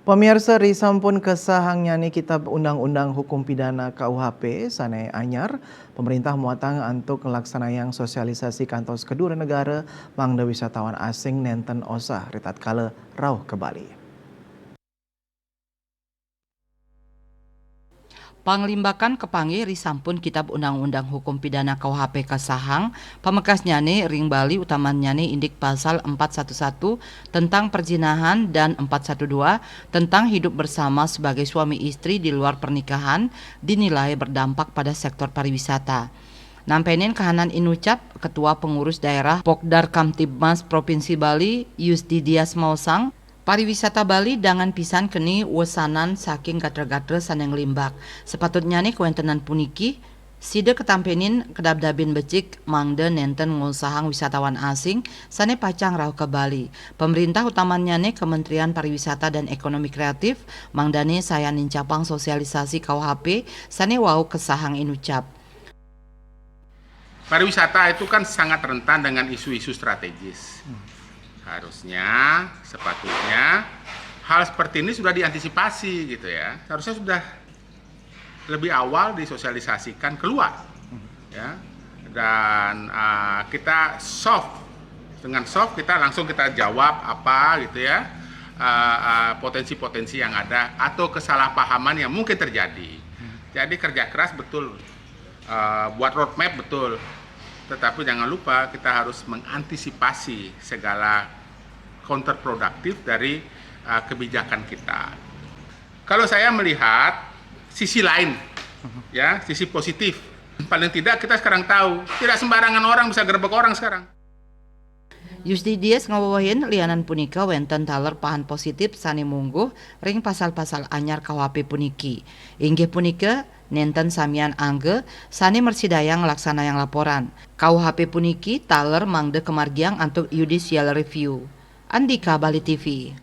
Pemirsa risampun kesahang nyani Kitab Undang-Undang Hukum Pidana KUHP Sane Anyar, pemerintah muatang untuk ngelaksanayang sosialisasi kantos kedua negara mangda wisatawan asing nenten osah ritat kala rauh ke Bali. Panglimbakan kepanggih risampun Kitab Undang-Undang Hukum Pidana KUHP kasahang, pamekas nyane ring Bali utaman nyane indik pasal 411 tentang perzinahan dan 412 tentang hidup bersama sebagai suami istri di luar pernikahan dinilai berdampak pada sektor pariwisata. Nampenin kahanan inucap Ketua Pengurus Daerah Pokdar Kamtibmas Provinsi Bali Yusdidias Mausang, pariwisata Bali dengan pisan keni wesanan saking gatre-gatre saneng limbak. Sepatutnya nih kuentenan puniki side ketampenin kedabdabin becik mangde nenten ngusahang wisatawan asing sane pacang rauh ke Bali. Pemerintah utamanya nih Kementerian Pariwisata dan Ekonomi Kreatif mangdane saya nincapang sosialisasi KUHP sane wau kesahang inucap. Pariwisata itu kan sangat rentan dengan isu-isu strategis. Harusnya, sepatutnya hal seperti ini sudah diantisipasi gitu ya. Harusnya sudah lebih awal disosialisasikan keluar, ya. Dan kita soft, dengan soft kita langsung kita jawab apa gitu ya, potensi-potensi yang ada atau kesalahpahaman yang mungkin terjadi. Jadi kerja keras betul, buat roadmap betul. Tetapi jangan lupa kita harus mengantisipasi segala counterproduktif dari kebijakan kita. Kalau saya melihat sisi lain, ya, sisi positif. Paling tidak kita sekarang tahu, tidak sembarangan orang bisa gerbek orang sekarang. Yusdidias ngawawahin lianan punika wenten taler pahan positif sani mungguh ring pasal-pasal anyar KUHP puniki. Inggih punika nenten samian angge sani mersidayang laksana yang laporan. KUHP puniki taler mangde kemargiang untuk judicial review. Andika Bali TV.